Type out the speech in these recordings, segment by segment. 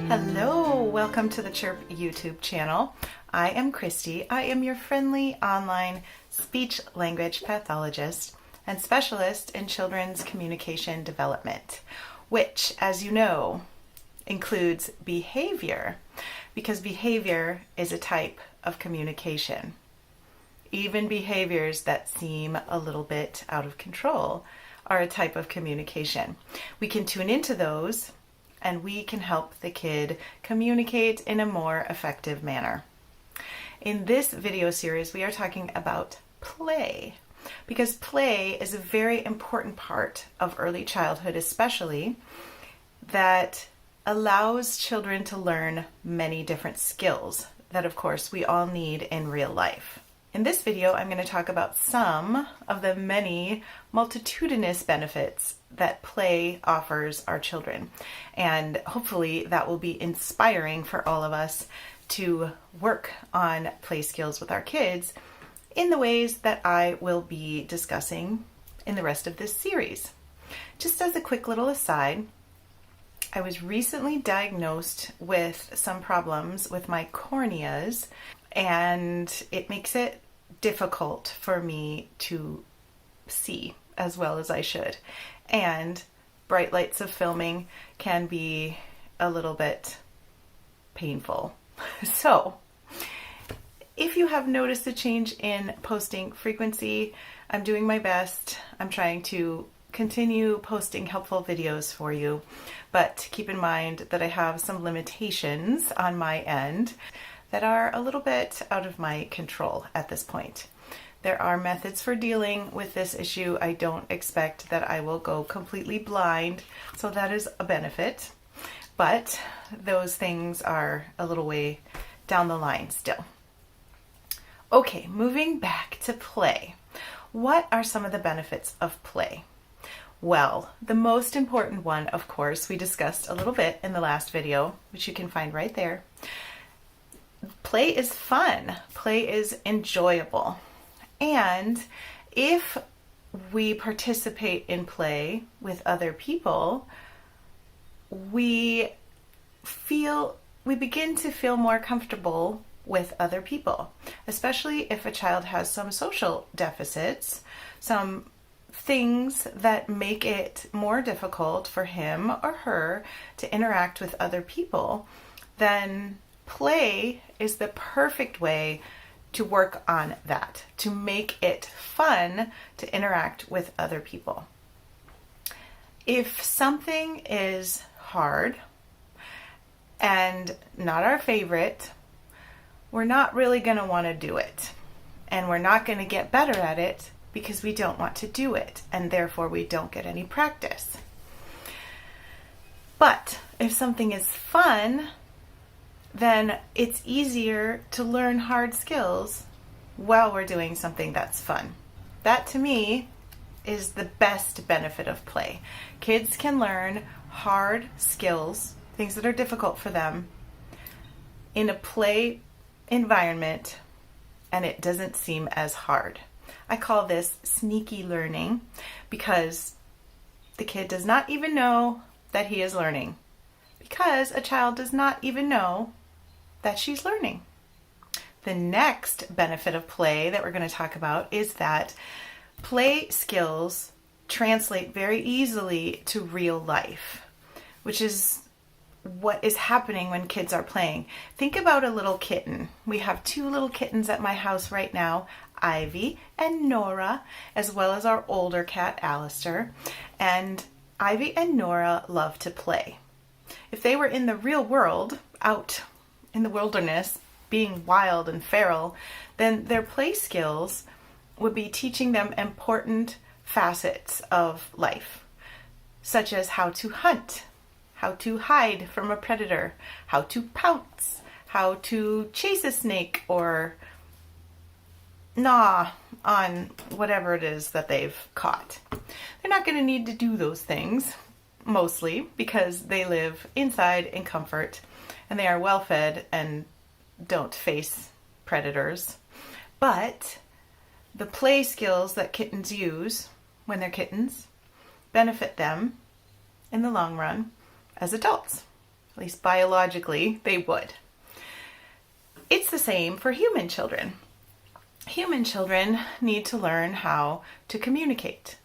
Hello, welcome to the Chirp YouTube channel. I am Christy. I am your friendly online speech language pathologist and specialist in children's communication development, which, as you know, includes behavior, because behavior is a type of communication. Even behaviors that seem a little bit out of control are a type of communication. We can tune into those and we can help the kid communicate in a more effective manner. In this video series, we are talking about play, because play is a very important part of early childhood, especially that allows children to learn many different skills that, of course, we all need in real life. In this video, I'm going to talk about some of the many multitudinous benefits that play offers our children. And hopefully that will be inspiring for all of us to work on play skills with our kids in the ways that I will be discussing in the rest of this series. Just as a quick little aside, I was recently diagnosed with some problems with my corneas, and it makes it difficult for me to see as well as I should. And bright lights of filming can be a little bit painful. So, if you have noticed a change in posting frequency, I'm doing my best. I'm trying to continue posting helpful videos for you, but keep in mind that I have some limitations on my end that are a little bit out of my control at this point. There are methods for dealing with this issue. I don't expect that I will go completely blind, so that is a benefit, but those things are a little way down the line still. Okay, moving back to play. What are some of the benefits of play? Well, the most important one, of course, we discussed a little bit in the last video, which you can find right there. Play is fun. Play is enjoyable. And if we participate in play with other people, we begin to feel more comfortable with other people, especially if a child has some social deficits, some things that make it more difficult for him or her to interact with other people. Then play is the perfect way to work on that, to make it fun to interact with other people. If something is hard and not our favorite, we're not really going to want to do it. And we're not going to get better at it because we don't want to do it, and therefore we don't get any practice. But if something is fun, then it's easier to learn hard skills while we're doing something that's fun. That, to me, is the best benefit of play. Kids can learn hard skills, things that are difficult for them, in a play environment, and it doesn't seem as hard. I call this sneaky learning because the kid does not even know that he is learning, because a child does not even know that she's learning. The next benefit of play that we're going to talk about is that play skills translate very easily to real life, which is what is happening when kids are playing. Think about a little kitten. We have two little kittens at my house right now, Ivy and Nora, as well as our older cat, Alistair. And Ivy and Nora love to play. If they were in the real world, out in the wilderness, being wild and feral, then their play skills would be teaching them important facets of life, such as how to hunt, how to hide from a predator, how to pounce, how to chase a snake or gnaw on whatever it is that they've caught. They're not going to need to do those things, mostly because they live inside in comfort and they are well fed and don't face predators. But the play skills that kittens use when they're kittens benefit them in the long run as adults. At least biologically, they would. It's the same for human children. Human children need to learn how to communicate.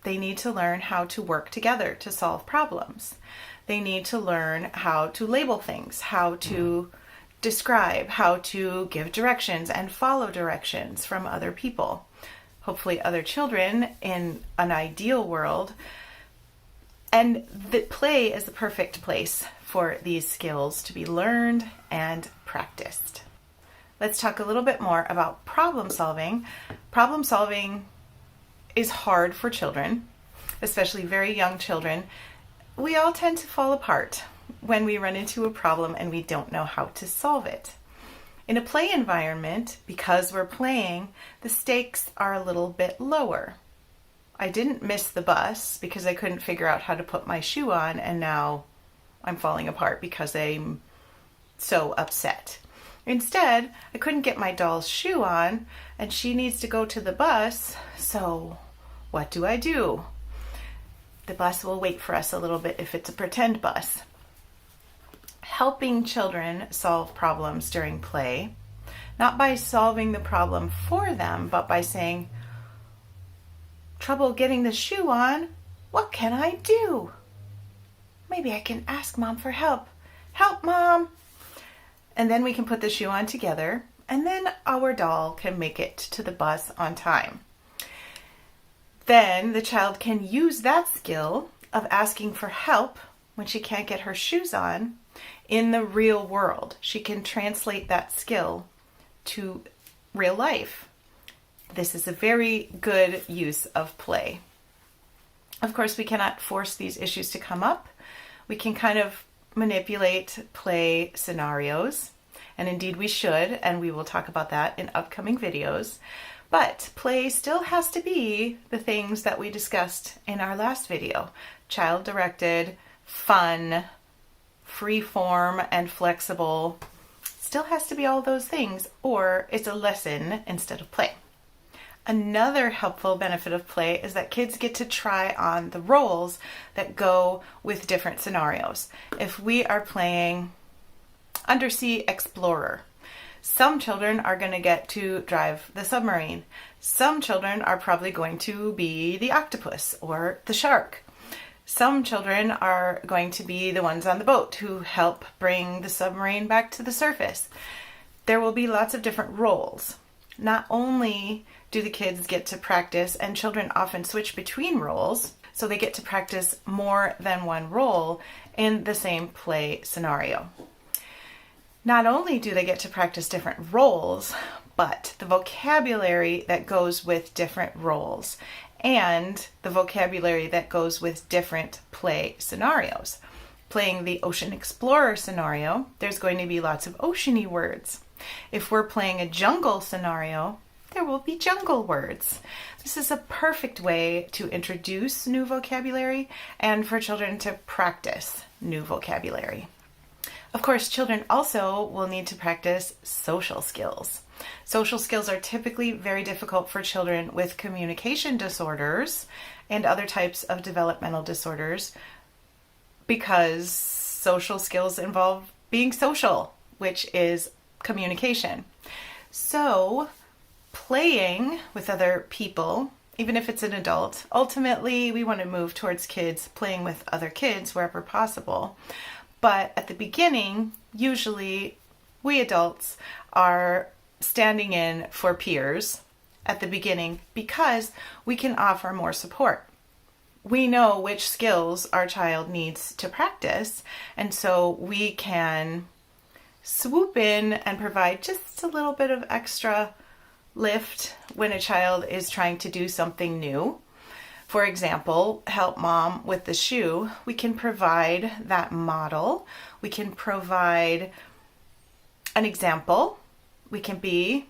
They need to learn how to work together to solve problems. They need to learn how to label things, how to describe, how to give directions and follow directions from other people. Hopefully other children in an ideal world. And the play is the perfect place for these skills to be learned and practiced. Let's talk a little bit more about problem solving. Problem solving is hard for children, especially very young children. We all tend to fall apart when we run into a problem and we don't know how to solve it. In a play environment, because we're playing, the stakes are a little bit lower. I didn't miss the bus because I couldn't figure out how to put my shoe on, and now I'm falling apart because I'm so upset. Instead, I couldn't get my doll's shoe on, and she needs to go to the bus, so what do? The bus will wait for us a little bit if it's a pretend bus. Helping children solve problems during play, not by solving the problem for them, but by saying, trouble getting the shoe on, what can I do? Maybe I can ask Mom for help. Help, Mom! And then we can put the shoe on together, and then our doll can make it to the bus on time. Then the child can use that skill of asking for help when she can't get her shoes on in the real world. She can translate that skill to real life. This is a very good use of play. Of course, we cannot force these issues to come up. We can kind of manipulate play scenarios, and indeed we should, and we will talk about that in upcoming videos. But play still has to be the things that we discussed in our last video. Child-directed, fun, free-form, and flexible. Still has to be all those things, or it's a lesson instead of play. Another helpful benefit of play is that kids get to try on the roles that go with different scenarios. If we are playing undersea explorer, some children are going to get to drive the submarine. Some children are probably going to be the octopus or the shark. Some children are going to be the ones on the boat who help bring the submarine back to the surface. There will be lots of different roles. Not only do the kids get to practice, and children often switch between roles, so they get to practice more than one role in the same play scenario. Not only do they get to practice different roles, but the vocabulary that goes with different roles and the vocabulary that goes with different play scenarios. Playing the Ocean Explorer scenario, there's going to be lots of oceany words. If we're playing a jungle scenario, there will be jungle words. This is a perfect way to introduce new vocabulary and for children to practice new vocabulary. Of course, children also will need to practice social skills. Social skills are typically very difficult for children with communication disorders and other types of developmental disorders because social skills involve being social, which is communication. So, playing with other people, even if it's an adult, ultimately we want to move towards kids playing with other kids wherever possible. But at the beginning, usually we adults are standing in for peers at the beginning because we can offer more support. We know which skills our child needs to practice, and so we can swoop in and provide just a little bit of extra lift when a child is trying to do something new. For example, help mom with the shoe. We can provide that model. We can provide an example. We can be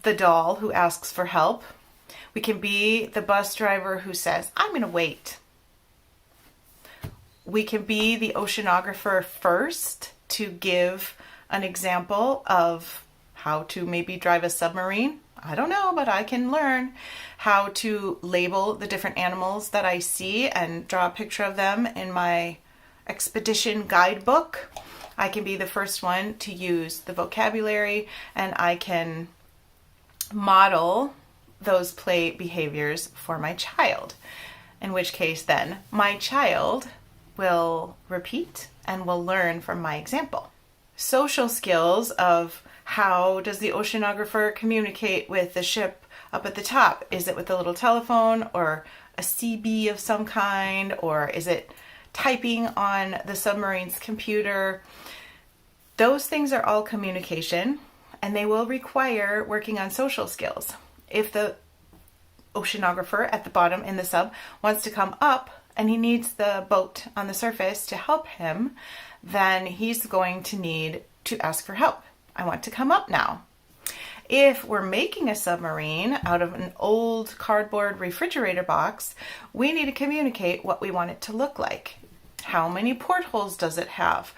the doll who asks for help. We can be the bus driver who says, I'm going to wait. We can be the oceanographer first to give an example of how to maybe drive a submarine. I don't know, but I can learn how to label the different animals that I see and draw a picture of them in my expedition guidebook. I can be the first one to use the vocabulary, and I can model those play behaviors for my child. In which case then my child will repeat and will learn from my example. Social skills of how does the oceanographer communicate with the ship up at the top? Is it with a little telephone or a CB of some kind, or is it typing on the submarine's computer? Those things are all communication, and they will require working on social skills. If the oceanographer at the bottom in the sub wants to come up and he needs the boat on the surface to help him, then he's going to need to ask for help. I want to come up now. If we're making a submarine out of an old cardboard refrigerator box, we need to communicate what we want it to look like. How many portholes does it have?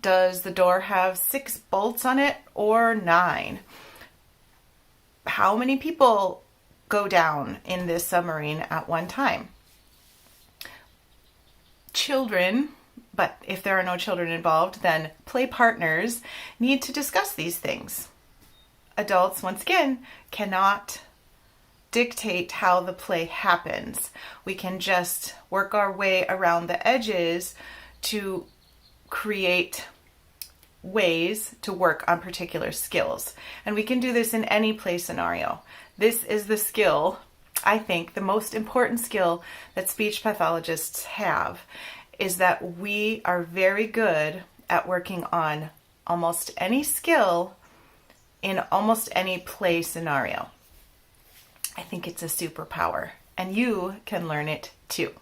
Does the door have 6 bolts on it or 9? How many people go down in this submarine at one time? Children, but if there are no children involved, then play partners need to discuss these things. Adults, once again, cannot dictate how the play happens. We can just work our way around the edges to create ways to work on particular skills. And we can do this in any play scenario. This is the skill, I think, the most important skill that speech pathologists have, is that we are very good at working on almost any skill in almost any play scenario. I think it's a superpower, and you can learn it too.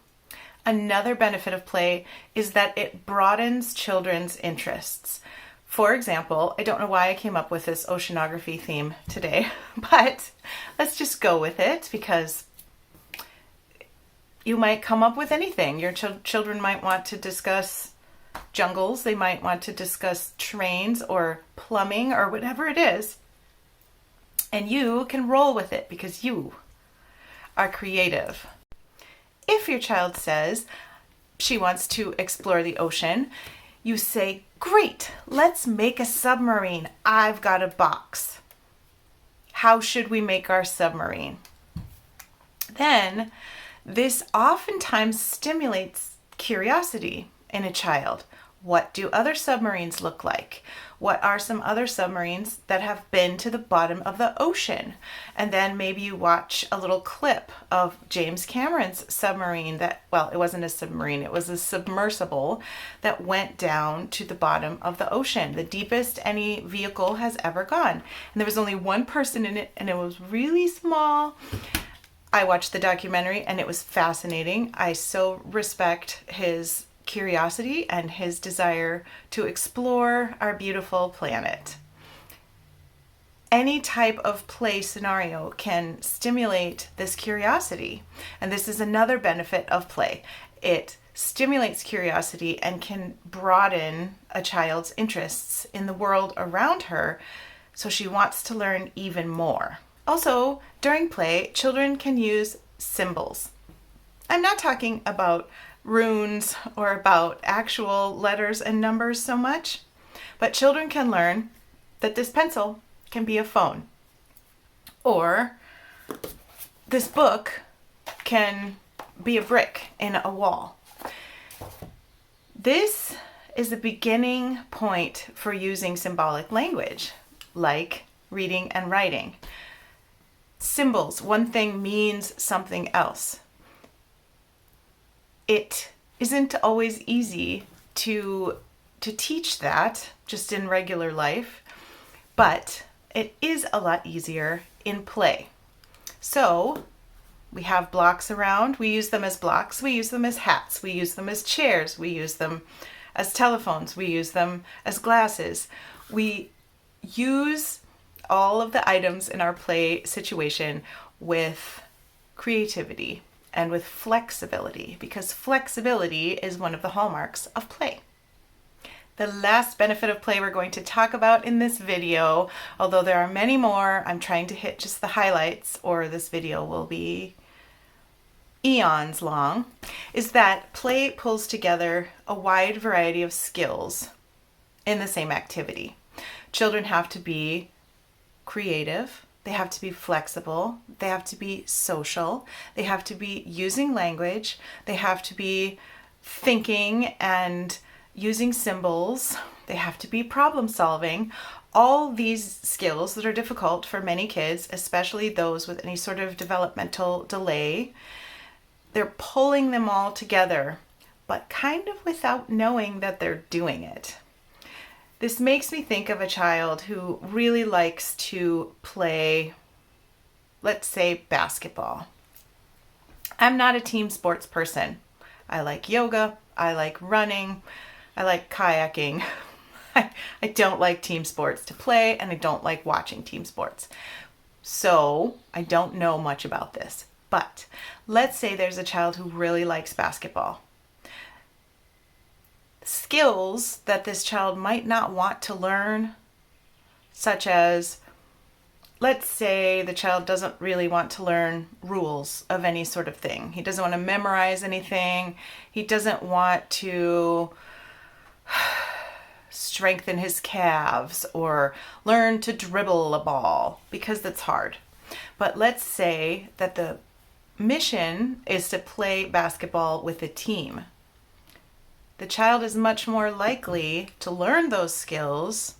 Another benefit of play is that it broadens children's interests. For example, I don't know why I came up with this oceanography theme today, but let's just go with it, because you might come up with anything. Your children might want to discuss jungles, they might want to discuss trains or plumbing or whatever it is, and you can roll with it because you are creative. If your child says she wants to explore the ocean, you say, "Great, let's make a submarine. I've got a box. How should we make our submarine?" Then this oftentimes stimulates curiosity in a child. What do other submarines look like? What are some other submarines that have been to the bottom of the ocean? And then maybe you watch a little clip of James Cameron's submarine that, well, it wasn't a submarine, it was a submersible that went down to the bottom of the ocean, the deepest any vehicle has ever gone. And there was only one person in it, and it was really small. I watched the documentary and it was fascinating. I so respect his curiosity and his desire to explore our beautiful planet. Any type of play scenario can stimulate this curiosity, and this is another benefit of play. It stimulates curiosity and can broaden a child's interests in the world around her, so she wants to learn even more. Also, during play, children can use symbols. I'm not talking about runes or about actual letters and numbers so much, but children can learn that this pencil can be a phone, or this book can be a brick in a wall. This is the beginning point for using symbolic language, like reading and writing. Symbols, one thing means something else. It isn't always easy to teach that just in regular life, but it is a lot easier in play. So we have blocks around. We use them as blocks. We use them as hats. We use them as chairs. We use them as telephones. We use them as glasses. We use all of the items in our play situation with creativity and with flexibility, because flexibility is one of the hallmarks of play. The last benefit of play we're going to talk about in this video, although there are many more, I'm trying to hit just the highlights or this video will be eons long, is that play pulls together a wide variety of skills in the same activity. Children have to be creative, they have to be flexible, they have to be social, they have to be using language, they have to be thinking and using symbols, they have to be problem solving. All these skills that are difficult for many kids, especially those with any sort of developmental delay, they're pulling them all together, but kind of without knowing that they're doing it. This makes me think of a child who really likes to play, let's say, basketball. I'm not a team sports person. I like yoga, I like running, I like kayaking. I don't like team sports to play, and I don't like watching team sports. So I don't know much about this. But let's say there's a child who really likes basketball. Skills that this child might not want to learn, such as, let's say the child doesn't really want to learn rules of any sort of thing. He doesn't want to memorize anything. He doesn't want to strengthen his calves or learn to dribble a ball because that's hard. But let's say that the mission is to play basketball with a team. The child is much more likely to learn those skills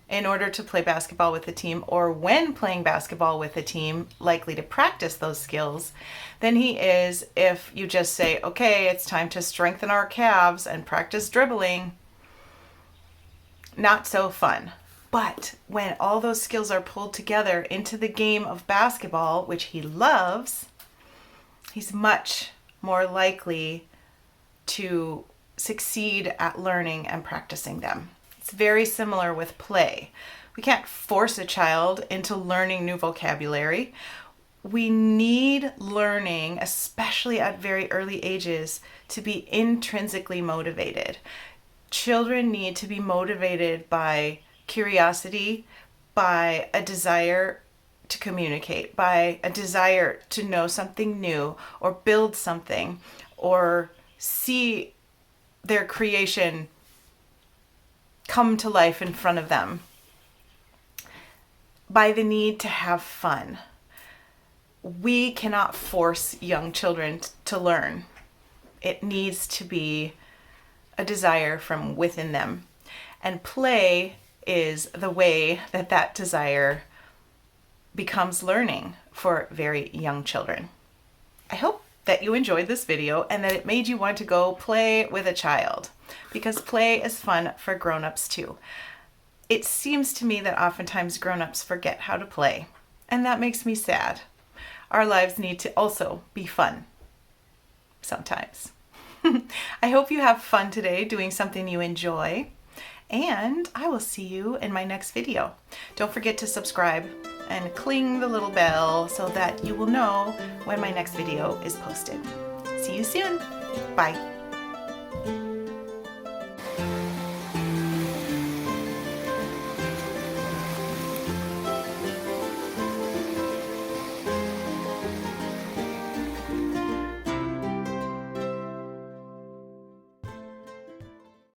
in order to play basketball with a team, or when playing basketball with a team, likely to practice those skills, than he is if you just say, okay, it's time to strengthen our calves and practice dribbling. Not so fun. But when all those skills are pulled together into the game of basketball, which he loves, he's much more likely to succeed at learning and practicing them. It's very similar with play. We can't force a child into learning new vocabulary. We need learning, especially at very early ages, to be intrinsically motivated. Children need to be motivated by curiosity, by a desire to communicate, by a desire to know something new or build something or see their creation come to life in front of them, by the need to have fun. We cannot force young children to learn. It needs to be a desire from within them. And play is the way that that desire becomes learning for very young children. I hope that you enjoyed this video and that it made you want to go play with a child, because play is fun for grown-ups too. It seems to me that oftentimes grown-ups forget how to play, and that makes me sad. Our lives need to also be fun sometimes. I hope you have fun today doing something you enjoy, and I will see you in my next video. Don't forget to subscribe and cling the little bell so that you will know when my next video is posted. See you soon. Bye.